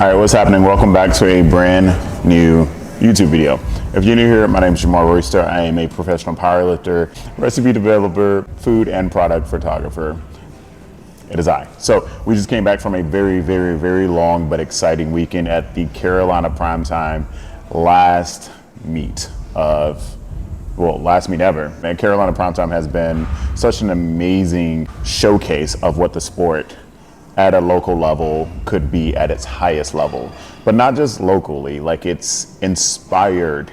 All right, what's happening? Welcome back to a brand new YouTube video. If you're new here, my name is Royster. I am a professional powerlifter, recipe developer, food and product photographer. It is I. So we just came back from a very long but exciting weekend at the Carolina Primetime last meet ever. And Carolina Primetime has been such an amazing showcase of what the sport at a local level could be at its highest level, but not just locally. Like, it's inspired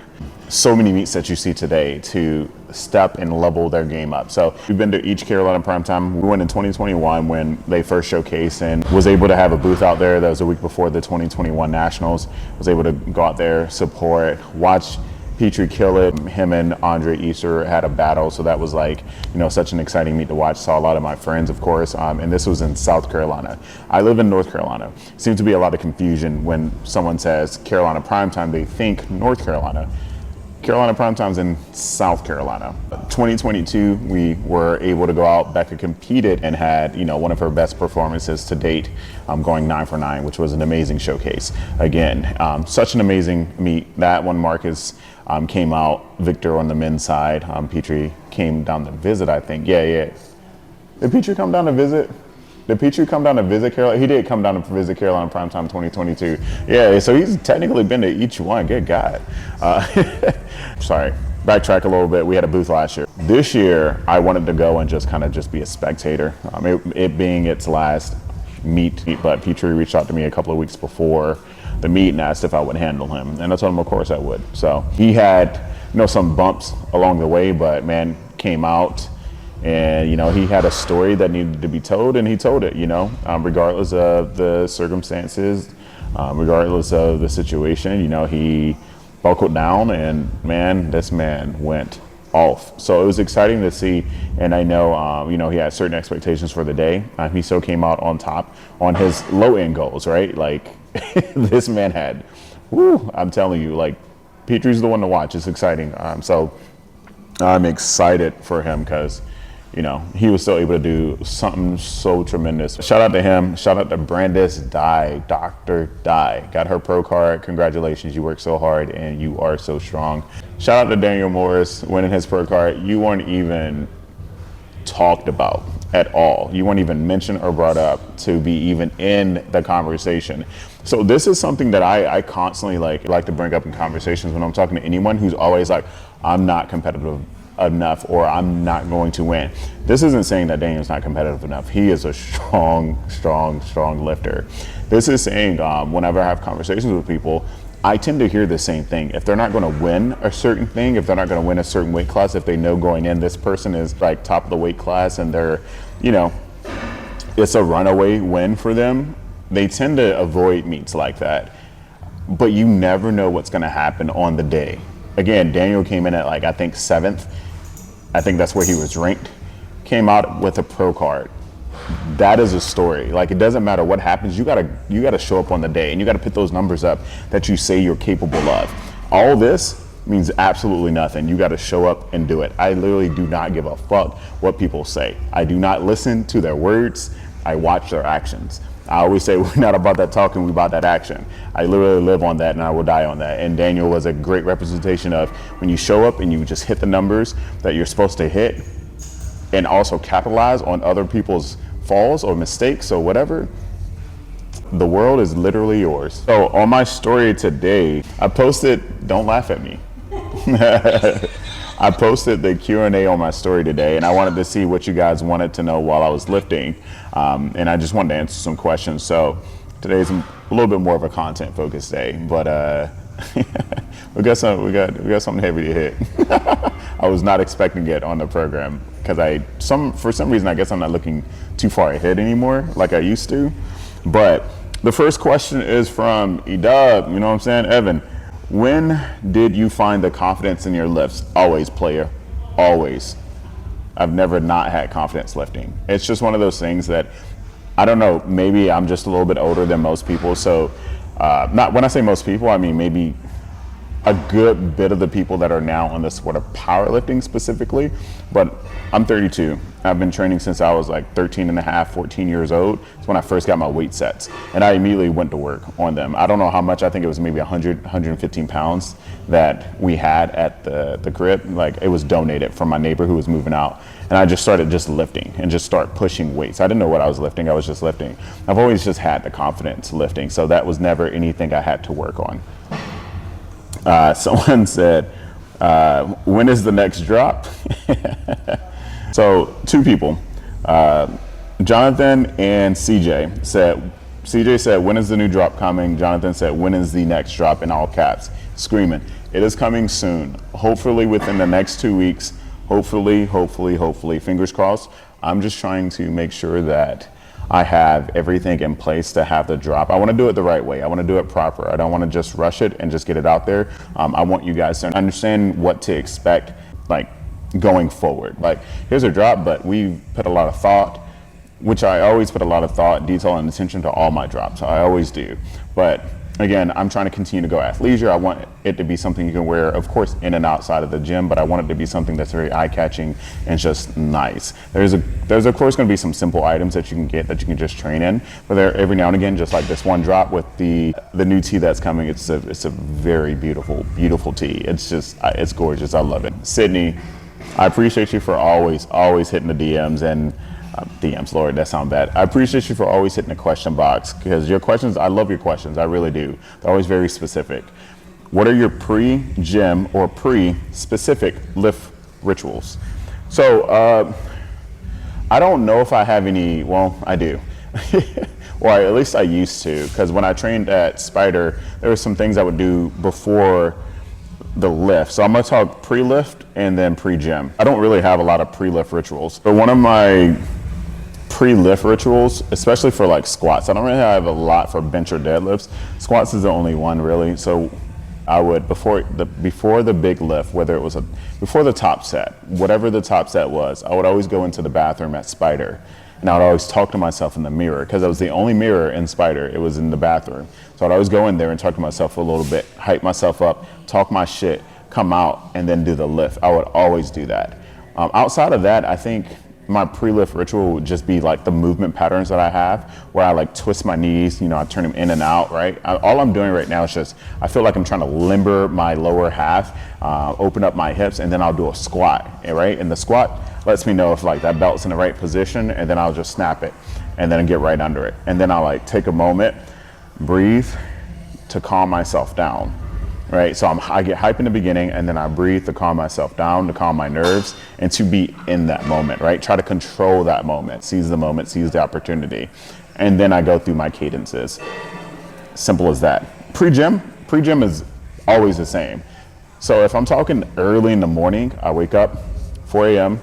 so many meets that you see today to step and level their game up. So we've been to each Carolina Primetime. We went in 2021 when they first showcased and was able to have a booth out there. That was a week before the 2021 Nationals. Was able to go out there, support, watch Petrie kill it. Him and Andre Easter had a battle, so that was like, you know, such an exciting meet to watch. Saw a lot of my friends, of course, and this was in South Carolina. I live in North Carolina. Seems to be a lot of confusion when someone says Carolina Primetime, they think North Carolina. Carolina Primetime's in South Carolina. 2022, we were able to go out. Becca competed and had, you know, one of her best performances to date, going 9 for 9, which was an amazing showcase. Again, such an amazing meet. That one, Marcus came out victor on the men's side. Petrie came down to visit, I think. Yeah. Did Petrie come down to visit? Did Petrie come down to visit Carolina? He did come down to visit Carolina Primetime 2022. Yeah, so he's technically been to each one. Good God. Sorry, backtrack a little bit. We had a booth last year. This year, I wanted to go and just be a spectator. It being its last meet, but Petrie reached out to me a couple of weeks before the meet and asked if I would handle him. And I told him, of course I would. So he had, you know, some bumps along the way, but man, came out. And, you know, he had a story that needed to be told, and he told it, you know, regardless of the circumstances, regardless of the situation. You know, he buckled down, and man, this man went off. So it was exciting to see, and I know, you know, he had certain expectations for the day. He still came out on top on his low-end goals, right? Like, this man had, whoo, I'm telling you, like, Petrie's the one to watch. It's exciting. So I'm excited for him because, you know, he was still able to do something so tremendous. Shout out to him. Shout out to Brandis Dr. Dye. Got her pro card. Congratulations. You worked so hard and you are so strong. Shout out to Daniel Morris winning his pro card. You weren't even talked about at all. You weren't even mentioned or brought up to be even in the conversation. So this is something that I constantly like to bring up in conversations when I'm talking to anyone who's always like, I'm not competitive enough, or I'm not going to win. This isn't saying that Daniel's not competitive enough. He is a strong lifter. This is saying, whenever I have conversations with people, I tend to hear the same thing. If they're not going to win a certain thing, if they're not going to win a certain weight class, if they know going in this person is like top of the weight class and they're, you know, it's a runaway win for them, they tend to avoid meets like that. But you never know what's going to happen on the day. Again, Daniel came in at, like, I think 7th. I think that's where he was ranked. Came out with a pro card. That is a story. Like, it doesn't matter what happens. You gotta show up on the day, and you gotta put those numbers up that you say you're capable of. All this means absolutely nothing. You gotta show up and do it. I literally do not give a fuck what people say. I do not listen to their words. I watch their actions. I always say we're not about that talking, we're about that action. I literally live on that and I will die on that. And Daniel was a great representation of when you show up and you just hit the numbers that you're supposed to hit and also capitalize on other people's falls or mistakes or whatever, the world is literally yours. So on my story today, I posted, don't laugh at me. I posted the Q&A on my story today, and I wanted to see what you guys wanted to know while I was lifting, and I just wanted to answer some questions. So today's a little bit more of a content-focused day, but we got something heavy to hit. I was not expecting it on the program because for some reason I guess I'm not looking too far ahead anymore like I used to. But the first question is from Edub. You know what I'm saying, Evan? When did you find the confidence in your lifts? Always, player, always. I've never not had confidence lifting. It's just one of those things that, I don't know, maybe I'm just a little bit older than most people. So not when I say most people, I mean maybe a good bit of the people that are now on the sport of powerlifting specifically, but I'm 32. I've been training since I was like 13 and a half, 14 years old. It's when I first got my weight sets, and I immediately went to work on them. I don't know how much, I think it was maybe 100, 115 pounds that we had at the crib. Like, it was donated from my neighbor who was moving out. And I just started just lifting and just start pushing weights. I didn't know what I was lifting, I was just lifting. I've always just had the confidence lifting, so that was never anything I had to work on. Someone said, when is the next drop? So 2 people, Jonathan and CJ said, when is the new drop coming? Jonathan said, when is the next drop, in all caps, screaming. It is coming soon, hopefully within the next 2 weeks. Hopefully, fingers crossed. I'm just trying to make sure that I have everything in place to have the drop. I want to do it the right way. I want to do it proper. I don't want to just rush it and just get it out there. I want you guys to understand what to expect, like, going forward. Like, here's a drop, but we put a lot of thought, which I always put a lot of thought, detail, and attention to all my drops. I always do. But again, I'm trying to continue to go athleisure. I want it to be something you can wear, of course, in and outside of the gym, but I want it to be something that's very eye-catching and just nice. There's of course going to be some simple items that you can get that you can just train in, but there every now and again, just like this one drop with the new tee that's coming. It's a very beautiful tee. It's gorgeous. I love it. Sydney, I appreciate you for always hitting the DMs and DMs, Lord, that sound bad. I appreciate you for always hitting the question box, because your questions, I love your questions, I really do. They're always very specific. What are your pre-gym or pre-specific lift rituals? So I don't know if I have any, well, I do. Or at least I used to, because when I trained at Spider, there were some things I would do before the lift. So I'm gonna talk pre-lift and then pre-gym. I don't really have a lot of pre-lift rituals, but one of my pre-lift rituals, especially for like squats, I don't really have a lot for bench or deadlifts. Squats is the only one really. So I would, before the big lift, whether it was before the top set, whatever the top set was, I would always go into the bathroom at Spider, and I would always talk to myself in the mirror, because I was the only mirror in Spider. It was in the bathroom. So I'd always go in there and talk to myself for a little bit, hype myself up, talk my shit, come out, and then do the lift. I would always do that. Outside of that, I think my pre-lift ritual would just be like the movement patterns that I have, where I like twist my knees, I turn them in and out, right? All I'm doing right now is just, I feel like I'm trying to limber my lower half, open up my hips, and then I'll do a squat, right? And the squat lets me know if like that belt's in the right position, and then I'll just snap it, and then get right under it. And then I'll like take a moment, breathe to calm myself down. Right, so I get hype in the beginning, and then I breathe to calm myself down, to calm my nerves, and to be in that moment, right? Try to control that moment, seize the opportunity. And then I go through my cadences. Simple as that. Pre-gym is always the same. So if I'm talking early in the morning, I wake up, 4 a.m.,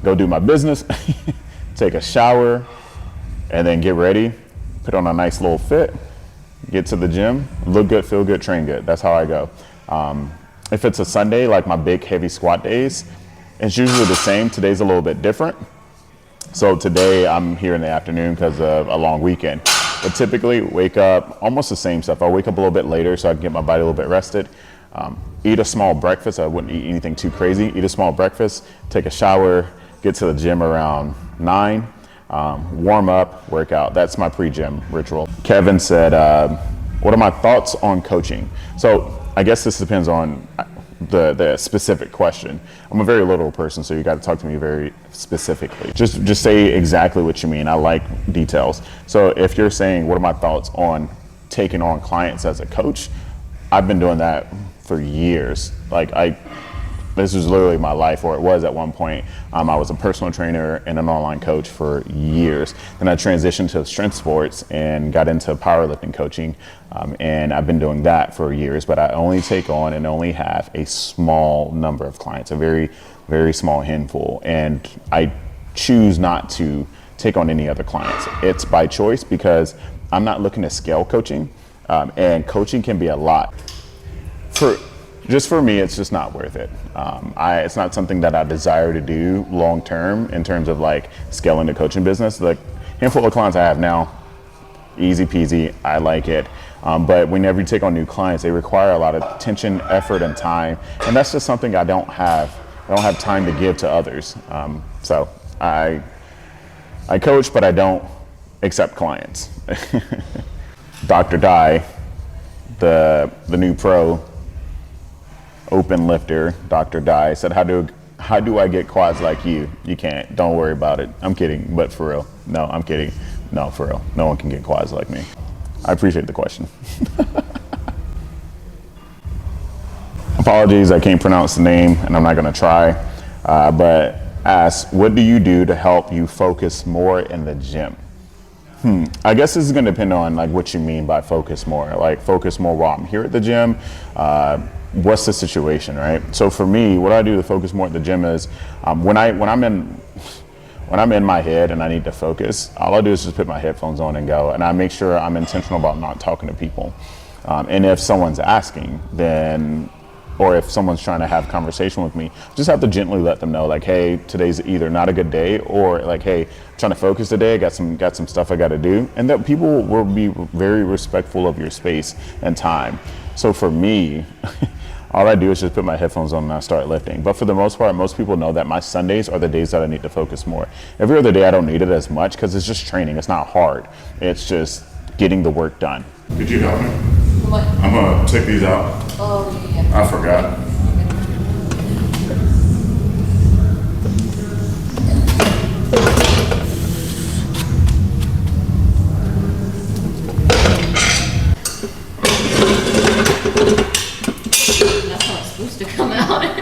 go do my business, take a shower, and then get ready, put on a nice little fit, get to the gym, look good, feel good, train good. That's how I go. If it's a Sunday, like my big heavy squat days, it's usually the same. Today's a little bit different. So today I'm here in the afternoon because of a long weekend. But typically wake up, almost the same stuff. I'll wake up a little bit later so I can get my body a little bit rested. Eat a small breakfast. I wouldn't eat anything too crazy. Eat a small breakfast, take a shower, get to the gym around 9. Warm up, work out. That's my pre-gym ritual. Kevin said, what are my thoughts on coaching? So I guess this depends on the specific question. I'm a very literal person, so you got to talk to me very specifically. Just say exactly what you mean. I like details. So if you're saying, what are my thoughts on taking on clients as a coach? I've been doing that for years. This was literally my life, or it was at one point. I was a personal trainer and an online coach for years. Then I transitioned to strength sports and got into powerlifting coaching. And I've been doing that for years, but I only take on and only have a small number of clients, a very, very small handful. And I choose not to take on any other clients. It's by choice, because I'm not looking to scale coaching. And coaching can be a lot. Just for me, it's just not worth it. It's not something that I desire to do long term in terms of like scaling the coaching business. The handful of clients I have now, easy peasy, I like it. But whenever you take on new clients, they require a lot of attention, effort, and time. And that's just something I don't have time to give to others. So I coach, but I don't accept clients. Dr. Dye, the new pro open lifter, Dr. Dye, said, how do I get quads like you? You can't. Don't worry about it. I'm kidding, but for real. No, I'm kidding. No, for real. No one can get quads like me. I appreciate the question. Apologies, I can't pronounce the name, and I'm not going to try. But asks, what do you do to help you focus more in the gym? I guess this is going to depend on like what you mean by focus more. Like focus more while I'm here at the gym. What's the situation, right? So for me, what I do to focus more at the gym is when I'm in my head and I need to focus, all I do is just put my headphones on and go. And I make sure I'm intentional about not talking to people. And if someone's asking, then, or if someone's trying to have conversation with me, just have to gently let them know, like, hey, today's either not a good day, or like, hey, I'm trying to focus today, got some stuff I got to do, and that people will be very respectful of your space and time. So for me, all I do is just put my headphones on and I start lifting. But for the most part, most people know that my Sundays are the days that I need to focus more. Every other day I don't need it as much because it's just training. It's not hard. It's just getting the work done. Could you help me? What? I'm gonna take these out. Oh yeah. I forgot. That's how it's supposed to come out.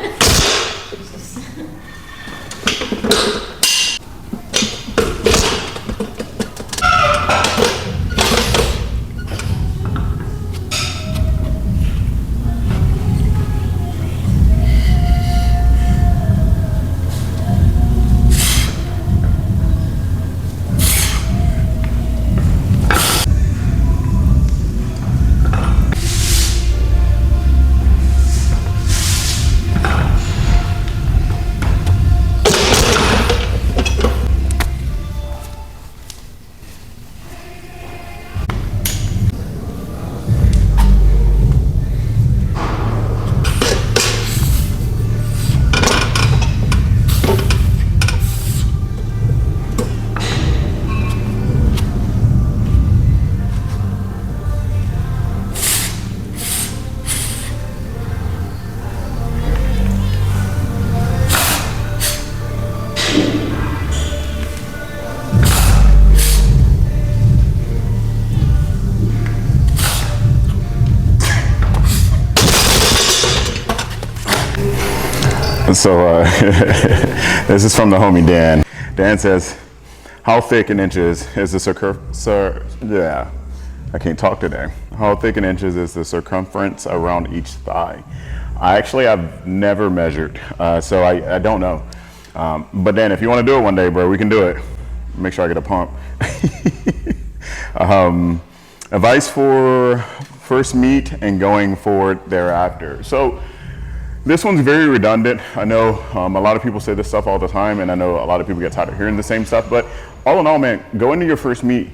So this is from the homie Dan. Dan says, how thick in inches is the I can't talk today. How thick in inches is the circumference around each thigh? I've never measured, so I don't know. But Dan, if you want to do it one day, bro, we can do it. Make sure I get a pump. Advice for first meet and going forward thereafter. So this one's very redundant. I know a lot of people say this stuff all the time, and I know a lot of people get tired of hearing the same stuff, but all in all, man, go into your first meet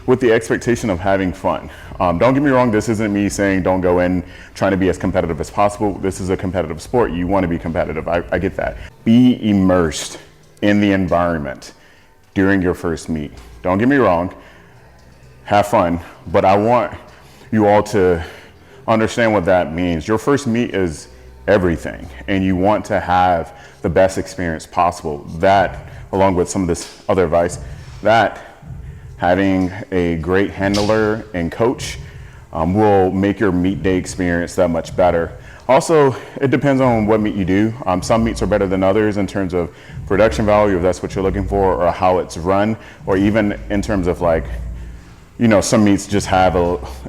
with the expectation of having fun. Don't get me wrong, this isn't me saying don't go in trying to be as competitive as possible. This is a competitive sport. You want to be competitive. I get that. Be immersed in the environment during your first meet. Don't get me wrong, have fun, but I want you all to understand what that means. Your first meet is everything, and you want to have the best experience possible. That, along with some of this other advice, that having a great handler and coach will make your meet day experience that much better. Also, it depends on what meet you do. Some meets are better than others in terms of production value, if that's what you're looking for, or how it's run, or even in terms of like, you know, some meets just have,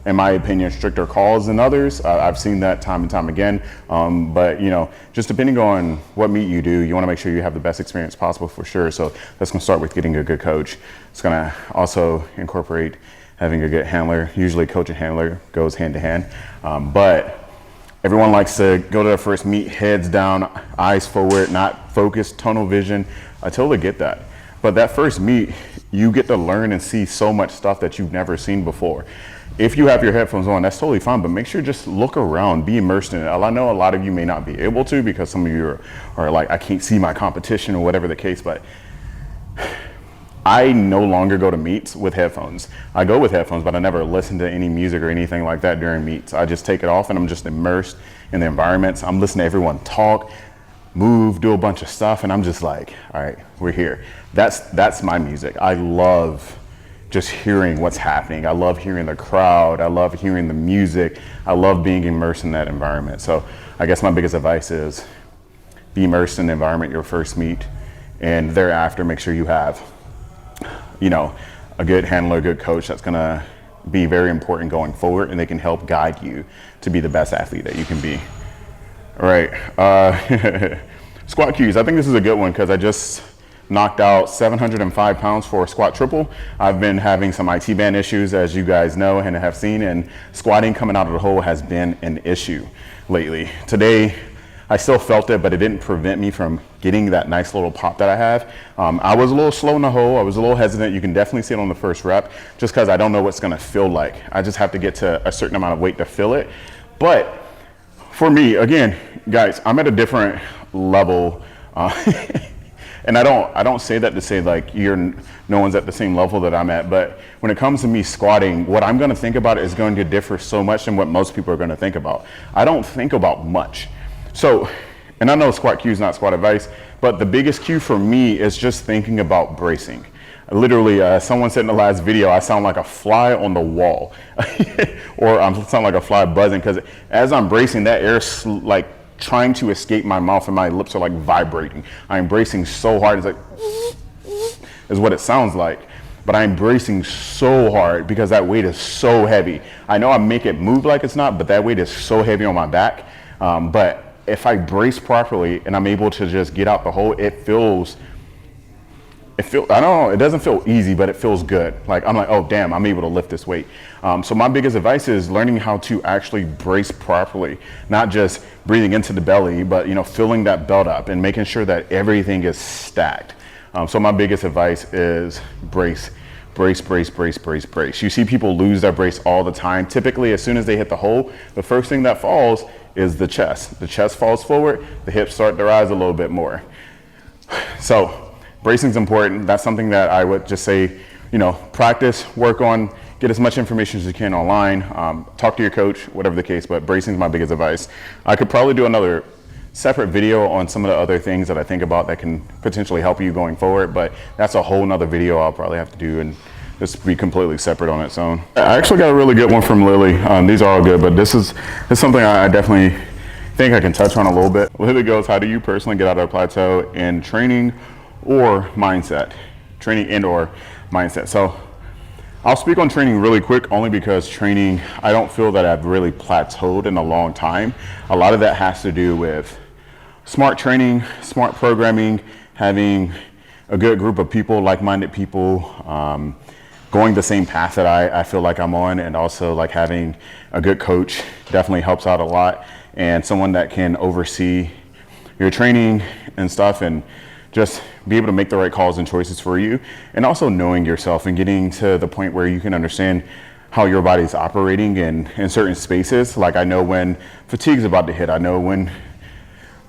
in my opinion, stricter calls than others. I've seen that time and time again. But, you know, just depending on what meet you do, you want to make sure you have the best experience possible for sure. So that's going to start with getting a good coach. It's going to also incorporate having a good handler. Usually coach and handler goes hand to hand. But everyone likes to go to their first meet, heads down, eyes forward, not focused, tunnel vision. I totally get that. But that first meet, you get to learn and see so much stuff that you've never seen before. If you have your headphones on, that's totally fine, but make sure just look around, be immersed in it. I know a lot of you may not be able to because some of you are like, I can't see my competition or whatever the case, but I no longer go to meets with headphones. I go with headphones, but I never listen to any music or anything like that during meets. I just take it off and I'm just immersed in the environments. I'm listening to everyone talk, move, do a bunch of stuff, and I'm just like, all right, we're here. That's my music. I love just hearing what's happening. I love hearing the crowd. I love hearing the music. I love being immersed in that environment. So I guess my biggest advice is be immersed in the environment your first meet, and thereafter make sure you have, you know, a good handler, a good coach that's gonna be very important going forward, and they can help guide you to be the best athlete that you can be. All right, squat cues. I think this is a good one because I just knocked out 705 pounds for a squat triple. I've been having some IT band issues, as you guys know and have seen, and squatting coming out of the hole has been an issue lately. Today, I still felt it, but it didn't prevent me from getting that nice little pop that I have. I was a little slow in the hole. I was a little hesitant. You can definitely see it on the first rep, just because I don't know what's gonna feel like. I just have to get to a certain amount of weight to feel it. But for me, again, guys, I'm at a different level. And I don't say that to say like no one's at the same level that I'm at, but when it comes to me squatting, what I'm gonna think about is going to differ so much than what most people are gonna think about. I don't think about much. So, and I know squat cue is not squat advice, but the biggest cue for me is just thinking about bracing. Literally, someone said in the last video, I sound like a fly on the wall, or I sound like a fly buzzing, because as I'm bracing, that air's like trying to escape my mouth and my lips are like vibrating. I'm bracing so hard, it's like, is what it sounds like. But I'm bracing so hard because that weight is so heavy. I know I make it move like it's not, but that weight is so heavy on my back. But if I brace properly and I'm able to just get out the hole, I don't know, it doesn't feel easy, but it feels good. Like, I'm like, oh damn, I'm able to lift this weight. So my biggest advice is learning how to actually brace properly, not just breathing into the belly, but, you know, filling that belt up and making sure that everything is stacked. So my biggest advice is brace. Brace, brace, brace, brace, brace. You see people lose their brace all the time. Typically, as soon as they hit the hole, the first thing that falls is the chest. The chest falls forward, the hips start to rise a little bit more. So bracing is important. That's something that I would just say, you know, practice, work on, get as much information as you can online, talk to your coach, whatever the case, but bracing is my biggest advice. I could probably do another separate video on some of the other things that I think about that can potentially help you going forward, but that's a whole nother video I'll probably have to do and just be completely separate on its own. I actually got a really good one from Lily. These are all good, but this is something I definitely think I can touch on a little bit. Lily goes, how do you personally get out of a plateau in training or mindset? Training and or mindset. So I'll speak on training really quick, only because training, I don't feel that I've really plateaued in a long time. A lot of that has to do with smart training, smart programming, having a good group of people, like-minded people, going the same path that I feel like I'm on, and also like having a good coach definitely helps out a lot, and someone that can oversee your training and stuff and just be able to make the right calls and choices for you, and also knowing yourself and getting to the point where you can understand how your body's operating in certain spaces. Like, I know when fatigue's about to hit, I know when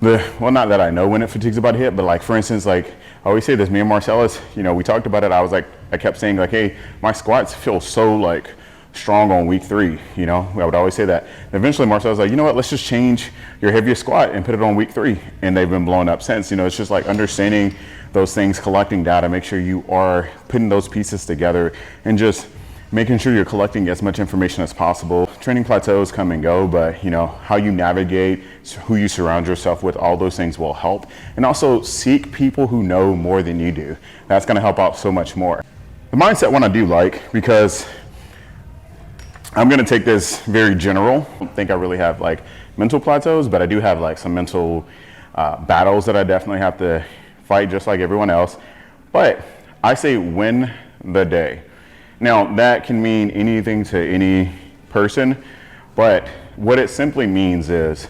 well, not that I know when fatigue's about to hit, but like, for instance, like I always say this, me and Marcellus, you know, we talked about it. I kept saying like, hey, my squats feel so like strong on week 3, you know, I would always say that. And eventually Marcellus was like, you know what, let's just change your heaviest squat and put it on week 3. And they've been blown up since. You know, it's just like understanding those things, collecting data, make sure you are putting those pieces together and just making sure you're collecting as much information as possible. Training plateaus come and go, but you know, how you navigate, who you surround yourself with, all those things will help. And also seek people who know more than you do. That's gonna help out so much more. The mindset one I do like, because I'm gonna take this very general. I don't think I really have like mental plateaus, but I do have like some mental battles that I definitely have to fight just like everyone else. But I say win the day. Now, that can mean anything to any person, but what it simply means is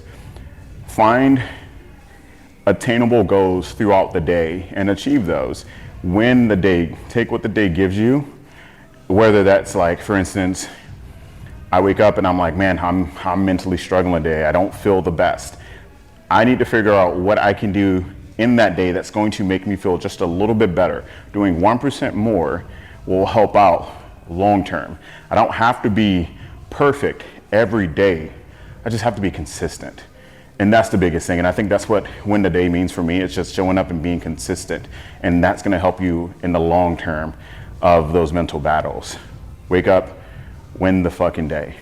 find attainable goals throughout the day and achieve those. Win the day, take what the day gives you, whether that's like, for instance, I wake up and I'm like, man, I'm mentally struggling today. I don't feel the best. I need to figure out what I can do in that day that's going to make me feel just a little bit better. Doing 1% more will help out long term. I don't have to be perfect every day. I just have to be consistent. And that's the biggest thing. And I think that's what win the day means for me. It's just showing up and being consistent. And that's going to help you in the long term of those mental battles. Wake up, win the fucking day.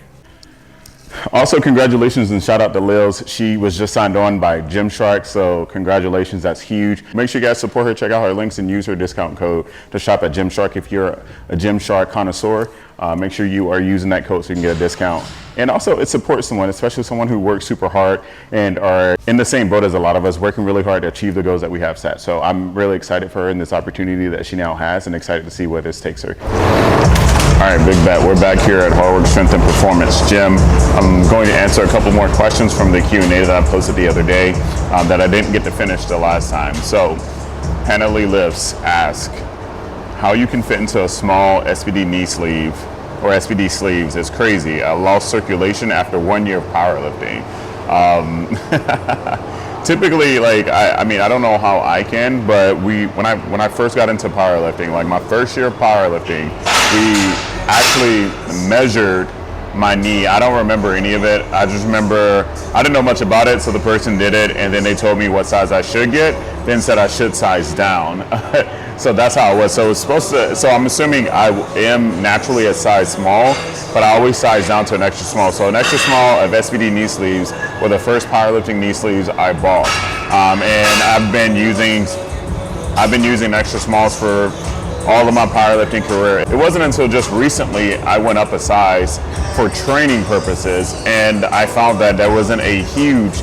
Also, congratulations and shout out to Lils. She was just signed on by Gymshark, so congratulations, that's huge. Make sure you guys support her, check out her links and use her discount code to shop at Gymshark. If you're a Gymshark connoisseur, make sure you are using that code so you can get a discount. And also it supports someone, especially someone who works super hard and are in the same boat as a lot of us, working really hard to achieve the goals that we have set. So I'm really excited for her and this opportunity that she now has, and excited to see where this takes her. All right, big bet. We're back here at Hard Work, Strength, and Performance Gym. I'm going to answer a couple more questions from the Q&A that I posted the other day that I didn't get to finish the last time. So, Hannah Lee Lifts ask how you can fit into a small SBD knee sleeve or SBD sleeves. It's crazy. I lost circulation after 1 year of powerlifting. Typically, like, I mean, I don't know how I can, but when I first got into powerlifting, like my first year of powerlifting, we actually measured my knee. I don't remember any of it. I just remember I didn't know much about it, so the person did it, and then they told me what size I should get, then said I should size down. So that's how it was. So it's supposed to. So I'm assuming I am naturally a size small, but I always size down to an extra small. So an extra small of SBD knee sleeves were the first powerlifting knee sleeves I bought, and I've been using extra smalls for all of my powerlifting career. It wasn't until just recently I went up a size for training purposes, and I found that there wasn't a huge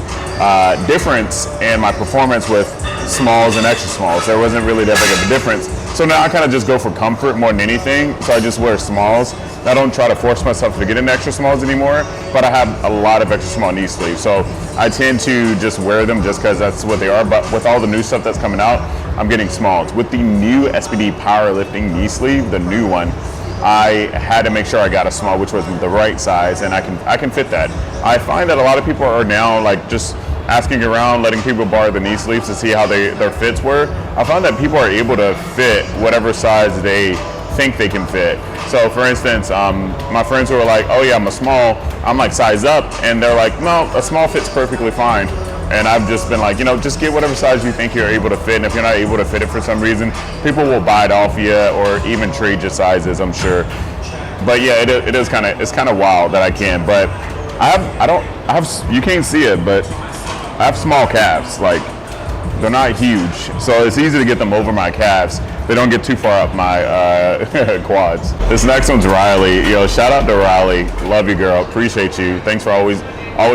difference in my performance with smalls and extra smalls. There wasn't really that big of a difference. So now I kind of just go for comfort more than anything. So I just wear smalls. I don't try to force myself to get into extra smalls anymore, but I have a lot of extra small knee sleeves. So I tend to just wear them just because that's what they are. But with all the new stuff that's coming out, I'm getting smalls. With the new SBD powerlifting knee sleeve, the new one, I had to make sure I got a small, which was the right size, and I can fit that. I find that a lot of people are now like just asking around, letting people borrow the knee sleeves to see how their fits were. I found that people are able to fit whatever size they think they can fit. So for instance, my friends who are like, oh yeah, I'm a small, I'm like size up, and they're like, no, a small fits perfectly fine. And I've just been like, just get whatever size you think you're able to fit, and if you're not able to fit it for some reason, people will buy it off you or even trade your sizes, I'm sure. But yeah, it's kind of wild that I can, but you can't see it, but I have small calves. Like, they're not huge, so it's easy to get them over my calves. They don't get too far up my quads. This next one's Riley. Yo, shout out to Riley. Love you, girl. Appreciate you. Thanks for always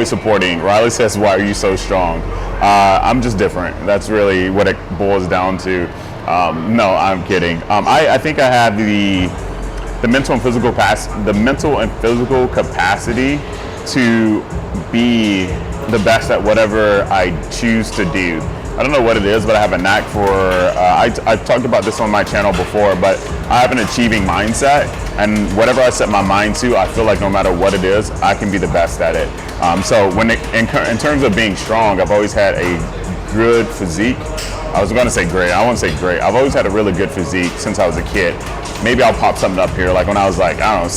supporting. Riley says, why are you so strong? I'm just different. That's really what it boils down to. No, I'm kidding. I think I have the mental and physical capacity to be the best at whatever I choose to do. I don't know what it is, but I have a knack for, I've talked about this on my channel before, but I have an achieving mindset, and whatever I set my mind to, I feel like no matter what it is, I can be the best at it. So in terms of being strong, I've always had a good physique. I was gonna say great, I won't say great. I've always had a really good physique since I was a kid. Maybe I'll pop something up here, like when I was like, I don't know,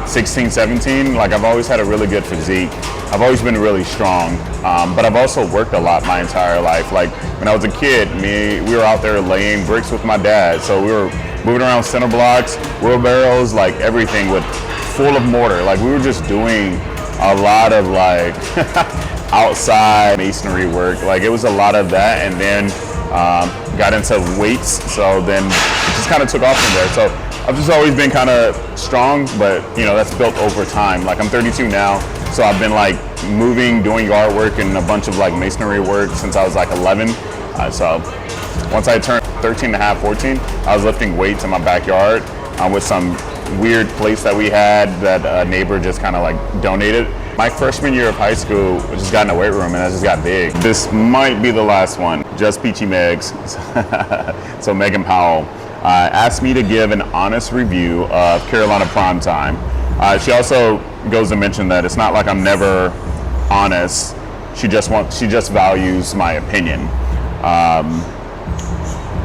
16, 17, like I've always had a really good physique. I've always been really strong, but I've also worked a lot my entire life. Like when I was a kid, we were out there laying bricks with my dad. So we were moving around center blocks, wheelbarrows, like everything full of mortar. Like we were just doing a lot of like outside masonry work. Like it was a lot of that, and then got into weights. So then it just kind of took off from there. So I've just always been kind of strong, but that's built over time. Like I'm 32 now, so I've been like moving, doing yard work and a bunch of like masonry work since I was like 11. So once I turned 13 and a half, 14, I was lifting weights in my backyard with some weird plates that we had that a neighbor just kind of like donated. My freshman year of high school, I just got in a weight room and I just got big. This might be the last one. Just Peachy Megs. So Megan Powell asked me to give an honest review of Carolina Primetime. She also goes to mention that it's not like I'm never honest. She just values my opinion.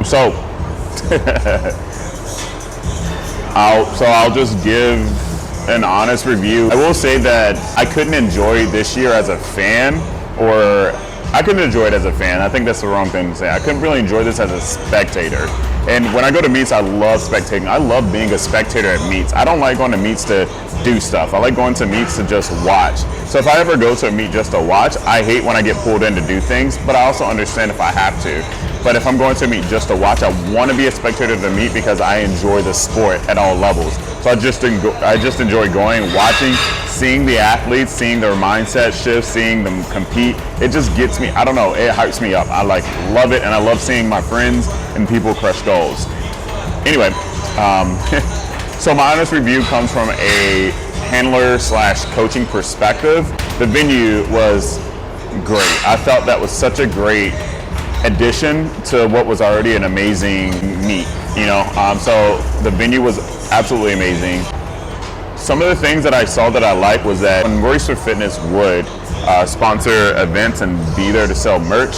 So I'll just give an honest review. I will say that I couldn't enjoy this year as a fan, or I couldn't enjoy it as a fan. I think that's the wrong thing to say. I couldn't really enjoy this as a spectator. And when I go to meets, I love spectating. I love being a spectator at meets. I don't like going to meets to do stuff. I like going to meets to just watch. So if I ever go to a meet just to watch, I hate when I get pulled in to do things, but I also understand if I have to. But if I'm going to a meet just to watch, I want to be a spectator to the meet because I enjoy the sport at all levels. So I just enjoy going, watching, seeing the athletes, seeing their mindset shift, seeing them compete. It just gets me, I don't know, it hypes me up. I love it, and I love seeing my friends and people crush goals. Anyway, so my honest review comes from a handler / coaching perspective. The venue was great. I felt that was such a great addition to what was already an amazing meet, so the venue was absolutely amazing. Some of the things that I saw that I liked was that when Royster Fitness would sponsor events and be there to sell merch,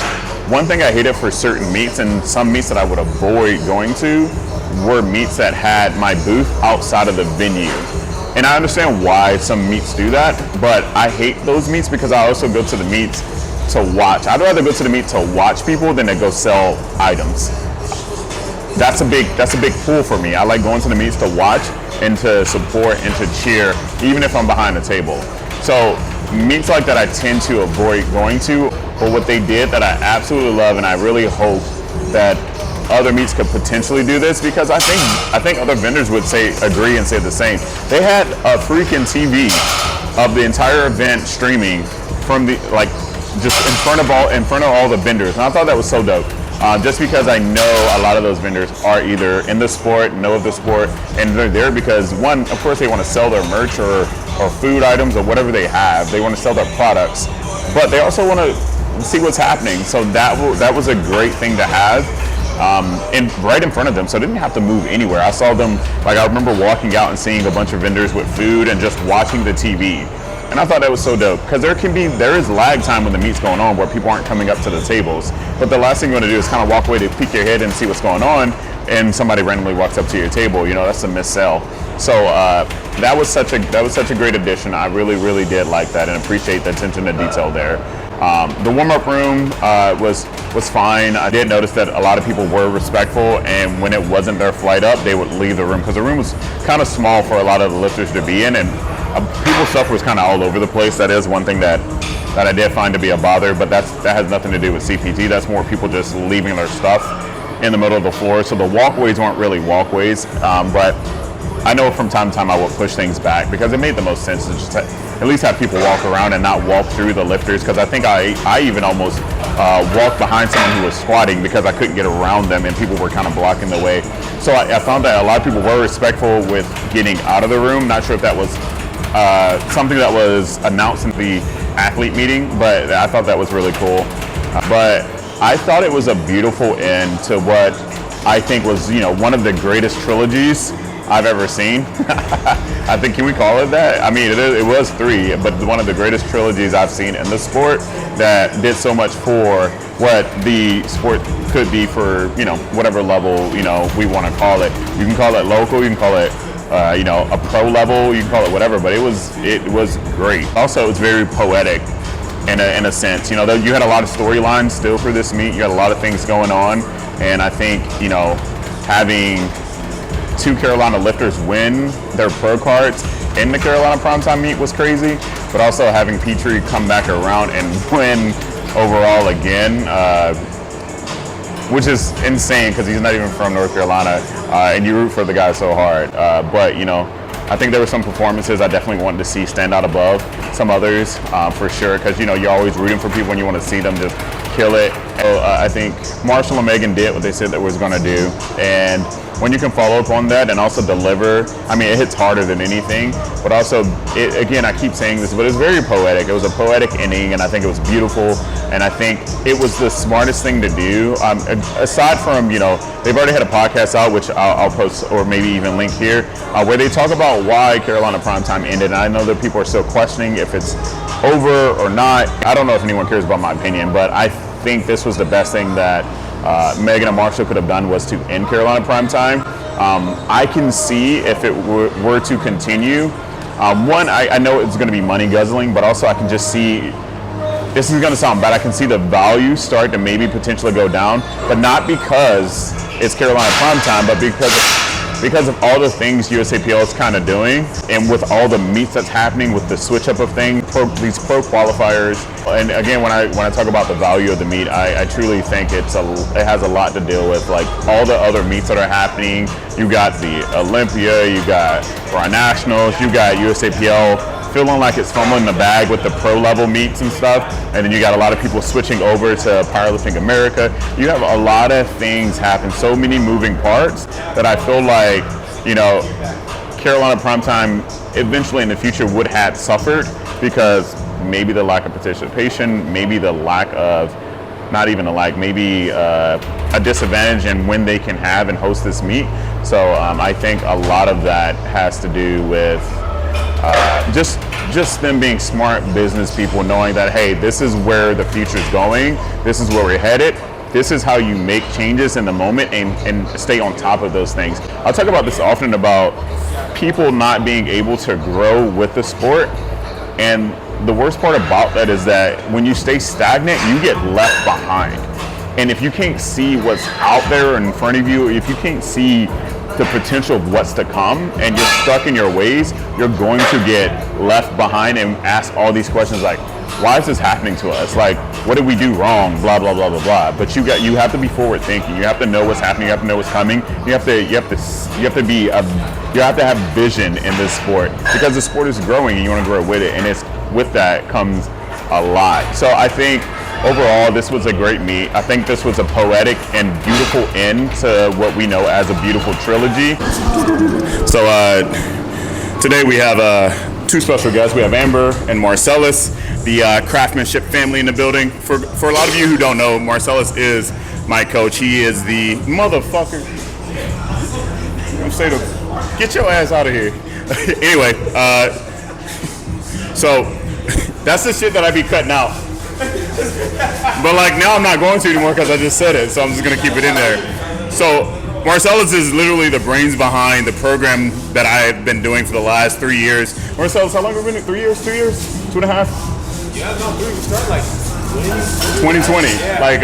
one thing I hated for certain meets, and some meets that I would avoid going to, were meets that had my booth outside of the venue. And I understand why some meets do that, but I hate those meets because I also go to the meets to watch. I'd rather go to the meet to watch people than to go sell items. That's a big pull for me. I like going to the meets to watch and to support and to cheer, even if I'm behind the table. So meets like that I tend to avoid going to, but what they did that I absolutely love, and I really hope that other meets could potentially do this, because I think other vendors would agree and say the same. They had a freaking TV of the entire event streaming from the just in front of all the vendors, and I thought that was so dope. Just because I know a lot of those vendors are either in the sport, know of the sport, and they're there because, one, of course they want to sell their merch or food items or whatever they have. They want to sell their products, but they also want to see what's happening. So that was a great thing to have. Right in front of them, so I didn't have to move anywhere. I saw them, I remember walking out and seeing a bunch of vendors with food and just watching the TV. And I thought that was so dope, because there is lag time when the meet's going on where people aren't coming up to the tables. But the last thing you want to do is kind of walk away to peek your head and see what's going on, and somebody randomly walks up to your table. That's a missed sale. So that was such a great addition. I really, really did like that and appreciate the attention to detail there. The warm-up room was fine. I did notice that a lot of people were respectful, and when it wasn't their flight up, they would leave the room, because the room was kind of small for a lot of the lifters to be in, and people's stuff was kind of all over the place. That is one thing that I did find to be a bother, but that has nothing to do with CPT. That's more people just leaving their stuff in the middle of the floor. So the walkways weren't really walkways, but I know from time to time I would push things back because it made the most sense to just at least have people walk around and not walk through the lifters, because I think I even almost walked behind someone who was squatting because I couldn't get around them and people were kind of blocking the way. So I found that a lot of people were respectful with getting out of the room. Not sure if that was something that was announced in the athlete meeting, but I thought that was really cool. But I thought it was a beautiful end to what I think was, one of the greatest trilogies I've ever seen. I think, can we call it that? I mean, it was 3, but one of the greatest trilogies I've seen in the sport that did so much for what the sport could be for, whatever level, we want to call it. You can call it local, you can call it a pro level, you can call it whatever, but it was great. Also, it's very poetic in a sense. You had a lot of storylines still for this meet. You had a lot of things going on, and I think, having 2 Carolina lifters win their pro cards in the Carolina Primetime meet was crazy, but also having Petrie come back around and win overall again, which is insane because he's not even from North Carolina, and you root for the guy so hard. But I think there were some performances I definitely wanted to see stand out above some others, for sure, because you're always rooting for people and you want to see them just kill it. So, I think Marshall and Megan did what they said they was going to do, and when you can follow up on that and also deliver, I mean, it hits harder than anything, but also, again, I keep saying this, but it's very poetic. It was a poetic inning, and I think it was beautiful, and I think it was the smartest thing to do. Aside from, they've already had a podcast out, which I'll post or maybe even link here, where they talk about why Carolina Primetime ended, and I know that people are still questioning if it's over or not. I don't know if anyone cares about my opinion, but I think this was the best thing that Megan and Marshall could have done, was to end Carolina Primetime. I can see if it were to continue. One, I know it's going to be money guzzling, but also I can just see, this is going to sound bad, I can see the value start to maybe potentially go down, but not because it's Carolina Primetime, but because of all the things USAPL is kind of doing, and with all the meets that's happening with the switch up of things, these pro qualifiers. And again, when I talk about the value of the meet, I truly think it has a lot to deal with like all the other meets that are happening. You got the Olympia, you got Pro Nationals, you got USAPL feeling like it's fumbling the bag with the pro level meets and stuff, and then you got a lot of people switching over to Powerlifting America. You have a lot of things happen, so many moving parts, that I feel like, you know, Carolina Primetime eventually in the future would have suffered, because maybe the lack of participation, maybe the lack of, not even a lack, maybe a disadvantage in when they can have and host this meet. So I think a lot of that has to do with just them being smart business people, knowing that, hey, this is where the future is going, this is where we're headed, this is how you make changes in the moment and stay on top of those things. I'll talk about this often, about people not being able to grow with the sport, and the worst part about that is that when you stay stagnant, you get left behind. And if you can't see what's out there in front of you, if you can't see the potential of what's to come, and you're stuck in your ways, you're going to get left behind and ask all these questions like, why is this happening to us? Like, what did we do wrong? Blah blah blah blah blah. But you have to be forward thinking. You have to know what's happening. You have to know what's coming. You have to have vision in this sport, because the sport is growing and you want to grow with it. And it's with that comes a lot. So I think overall, this was a great meet. I think this was a poetic and beautiful end to what we know as a beautiful trilogy. So today we have two special guests. We have Amber and Marcellus, the craftsmanship family in the building. For a lot of you who don't know, Marcellus is my coach. He is the motherfucker. I'm saying, get your ass out of here. Anyway, so that's the shit that I be cutting out. But like now I'm not going to anymore because I just said it, so I'm just gonna keep it in there. So Marcellus is literally the brains behind the program that I have been doing for the last 3 years. Marcellus, how long have we been in? 3 years? 2 years? 2.5? Yeah, no, we started like 2020, yeah. Like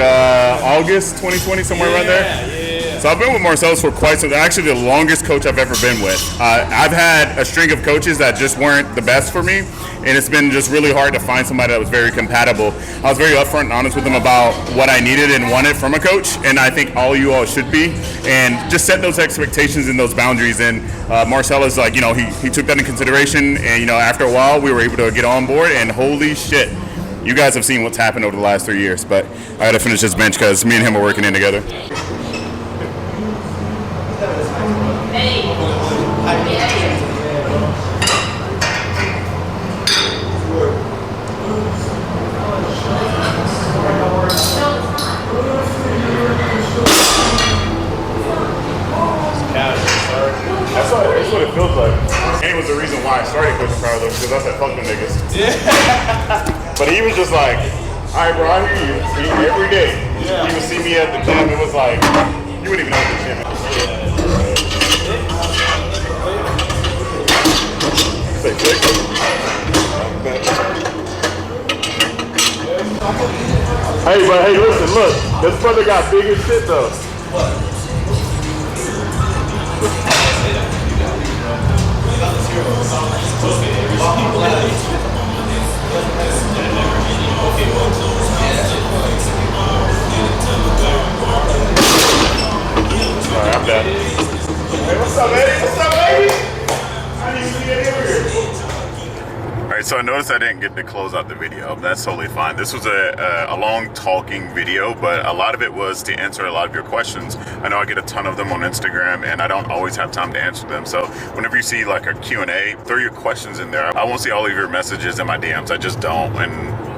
August 2020, somewhere around there. Yeah. So I've been with Marcellus for quite some time. Actually, the longest coach I've ever been with. I've had a string of coaches that just weren't the best for me, and it's been just really hard to find somebody that was very compatible. I was very upfront and honest with them about what I needed and wanted from a coach, and I think all you all should be, and just set those expectations and those boundaries. And Marcellus, like, you know, he took that in consideration, and you know, after a while, we were able to get on board, and holy shit, you guys have seen what's happened over the last 3 years. But I gotta finish this bench because me and him are working in together. That's what it feels like. And it was the reason why I started coaching powerlifting, because I said, fuck them niggas. Yeah. But he was just like, all right, bro, I hear you. Every day. Yeah. He would see me at the gym. It was like, you wouldn't even know what the gym is. Say six. Hey, but hey, listen, look. This brother got big as shit, though. What? Alright, I'm done. Hey, what's up, lady? What's up, lady? I need to get over here. Alright, so I noticed I didn't get to close out the video. That's totally fine. This was a long talking video, but a lot of it was to answer a lot of your questions. I know I get a ton of them on Instagram, and I don't always have time to answer them. So whenever you see like a Q&A, throw your questions in there. I won't see all of your messages in my DMs. I just don't. And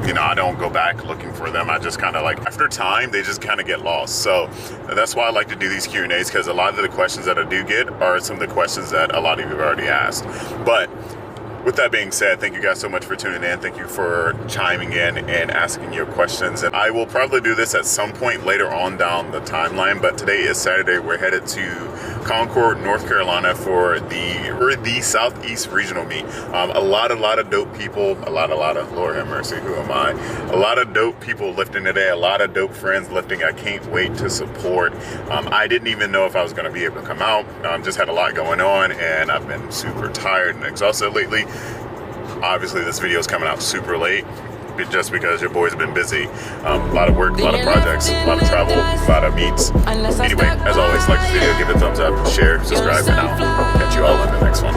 you know, I don't go back looking for them. I just kind of like, after time, they just kind of get lost. So that's why I like to do these Q&As, because a lot of the questions that I do get are some of the questions that a lot of you have already asked. But With that being said, thank you guys so much for tuning in. Thank you for chiming in and asking your questions. And I will probably do this at some point later on down the timeline, but today is Saturday. We're headed to Concord, North Carolina for the Southeast Regional meet. A lot of dope people, a lot of, Lord have mercy, who am I? A lot of dope people lifting today, a lot of dope friends lifting. I can't wait to support. I didn't even know if I was going to be able to come out. Just had a lot going on, and I've been super tired and exhausted lately. Obviously, this video is coming out super late just because your boy's been busy. A lot of work, a lot of projects, a lot of travel, a lot of meets. Anyway, as always, like the video, give it a thumbs up, share, subscribe, and I'll catch you all in the next one.